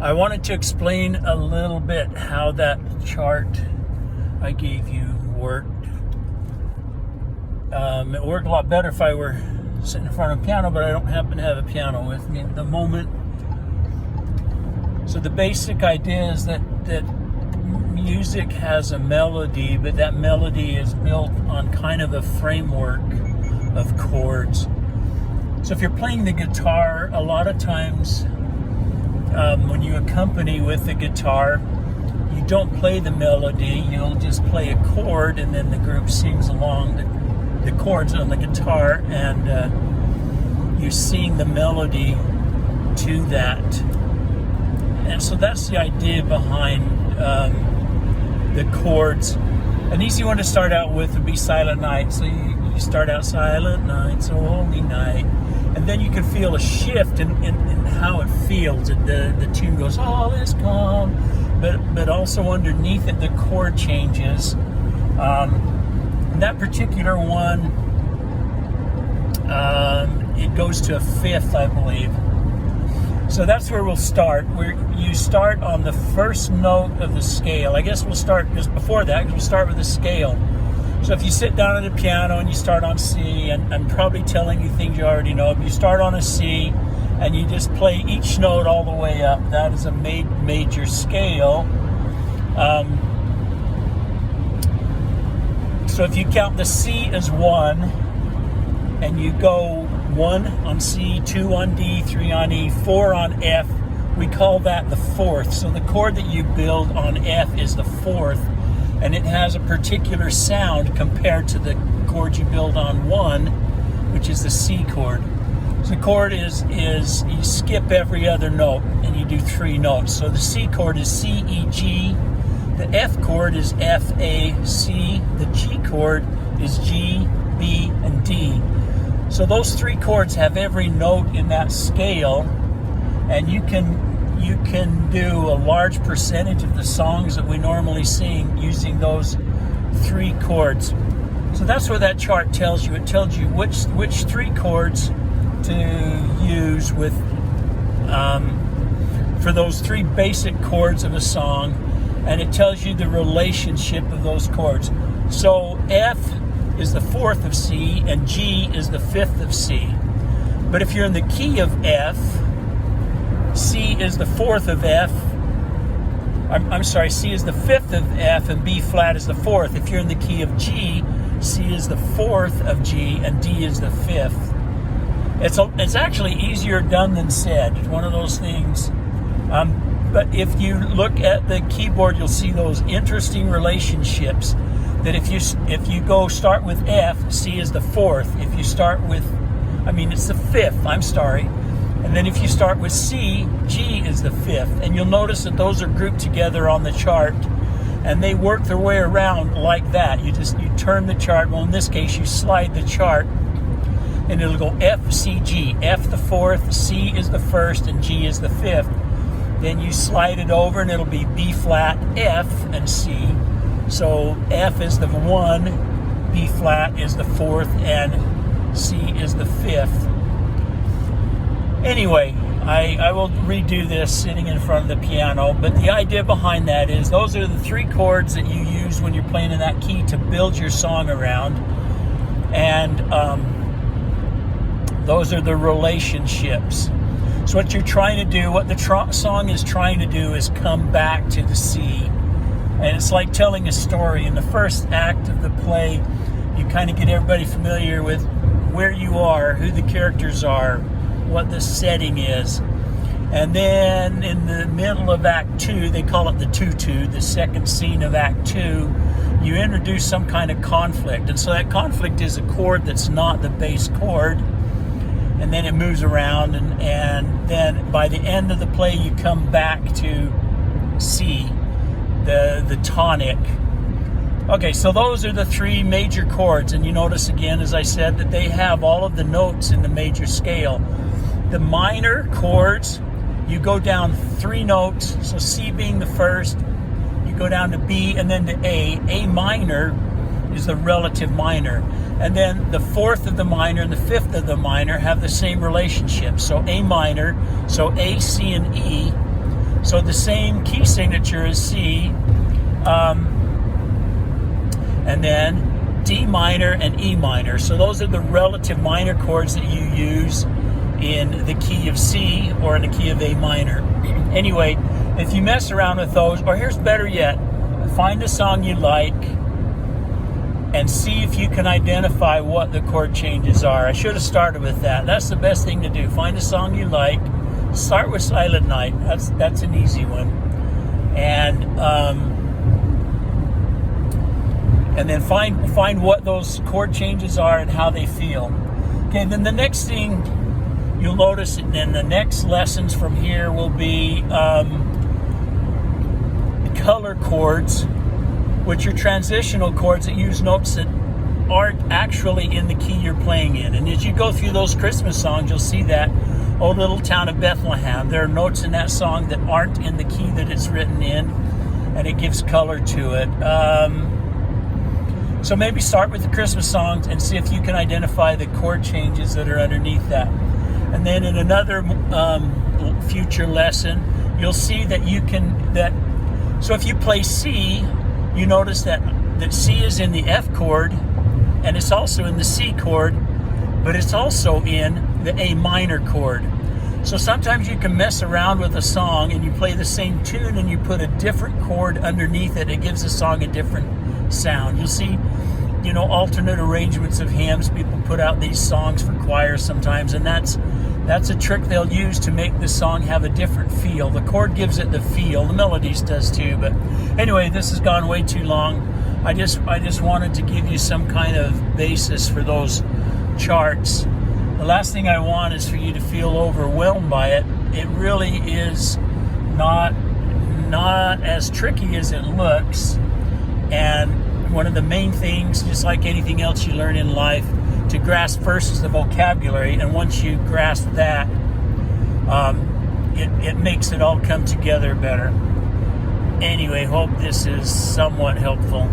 I wanted to explain a little bit how that chart I gave you worked. It worked a lot better if I were sitting in front of a piano, but I don't happen to have a piano with me at the moment. So the basic idea is that music has a melody, but that melody is built on kind of a framework of chords. So if you're playing the guitar, a lot of times when you accompany with the guitar, you don't play the melody, you'll just play a chord, and then the group sings along the chords on the guitar, and you sing the melody to that. And so that's the idea behind the chords. An easy one to start out with would be Silent Night. So you start out Silent Night, so holy night. And then you can feel a shift in how it feels. The tune goes, all is calm, but also underneath it, the chord changes. And that particular one, it goes to a fifth, I believe. So that's where we'll start. You start on the first note of the scale. I guess we'll start just before that, because we'll start with the scale. So if you sit down at the piano and you start on C, and I'm probably telling you things you already know, but you start on a C and you just play each note all the way up. That is a major scale. So if you count the C as 1, and you go 1 on C, 2 on D, 3 on E, 4 on F, we call that the fourth. So the chord that you build on F is the fourth, and it has a particular sound compared to the chord you build on 1, which is the C chord. So the chord is you skip every other note and you do 3 notes. So the C chord is C, E, G. The F chord is F, A, C. The G chord is G, B, and D. So those 3 chords have every note in that scale, and you can do a large percentage of the songs that we normally sing using those 3 chords. So that's what that chart tells you. It tells you which 3 chords to use with for those 3 basic chords of a song, and it tells you the relationship of those chords. So F is the 4th of C, and G is the 5th of C. But if you're in the key of F, C is the 4th of F. I'm sorry, C is the 5th of F, and B flat is the 4th. If you're in the key of G, C is the 4th of G, and D is the 5th. It's actually easier done than said. It's one of those things. But if you look at the keyboard, you'll see those interesting relationships. That if you go start with F, C is the 4th. If you start with, it's the 5th, I'm sorry. And then if you start with C, G is the 5th. And you'll notice that those are grouped together on the chart, and they work their way around like that. You turn the chart. Well, in this case, you slide the chart, and it'll go F, C, G. F the 4th, C is the 1st, and G is the 5th. Then you slide it over, and it'll be B flat, F, and C. So F is the 1, B flat is the 4th, and C is the 5th. Anyway, I will redo this sitting in front of the piano, but the idea behind that is those are the 3 chords that you use when you're playing in that key to build your song around, and those are the relationships. So what you're trying to do, what the song is trying to do, is come back to the C. And it's like telling a story. In the first act of the play, you kind of get everybody familiar with where you are, who the characters are, what the setting is. And then in the middle of Act 2, they call it the tutu, the second scene of Act 2, you introduce some kind of conflict. And so that conflict is a chord that's not the bass chord. And then it moves around, and then by the end of the play, you come back to C, the tonic. Okay, so those are the 3 major chords, and you notice again, as I said, that they have all of the notes in the major scale. The minor chords, you go down 3 notes, so C being the first, you go down to B, and then to A. A minor is the relative minor. And then the 4th of the minor and the 5th of the minor have the same relationship. So A minor, so A, C, and E So the same key signature as C, and then D minor and E minor. So those are the relative minor chords that you use in the key of C or in the key of A minor. Anyway, if you mess around with those, or here's better yet, find a song you like and see if you can identify what the chord changes are. I should have started with that. That's the best thing to do. Find a song you like. Start with Silent Night. That's an easy one. And then find what those chord changes are and how they feel. Okay, then the next thing you'll notice in the next lessons from here will be color chords, which are transitional chords that use notes that aren't actually in the key you're playing in. And as you go through those Christmas songs, you'll see that, "Oh Little Town of Bethlehem," there are notes in that song that aren't in the key that it's written in, and it gives color to it. So maybe start with the Christmas songs and see if you can identify the chord changes that are underneath that. And then in another future lesson, you'll see that so if you play C, you notice that C is in the F chord, and it's also in the C chord, but it's also in the A minor chord. So sometimes you can mess around with a song and you play the same tune and you put a different chord underneath it. It gives the song a different sound. You'll see, alternate arrangements of hymns. People put out these songs for choirs sometimes, and that's a trick they'll use to make the song have a different feel. The chord gives it the feel. The melodies does too. But anyway, this has gone way too long. I just wanted to give you some kind of basis for those charts. The last thing I want is for you to feel overwhelmed by it. It really is not as tricky as it looks. And one of the main things, just like anything else you learn in life, to grasp first is the vocabulary. And once you grasp that, it makes it all come together better. Anyway, hope this is somewhat helpful.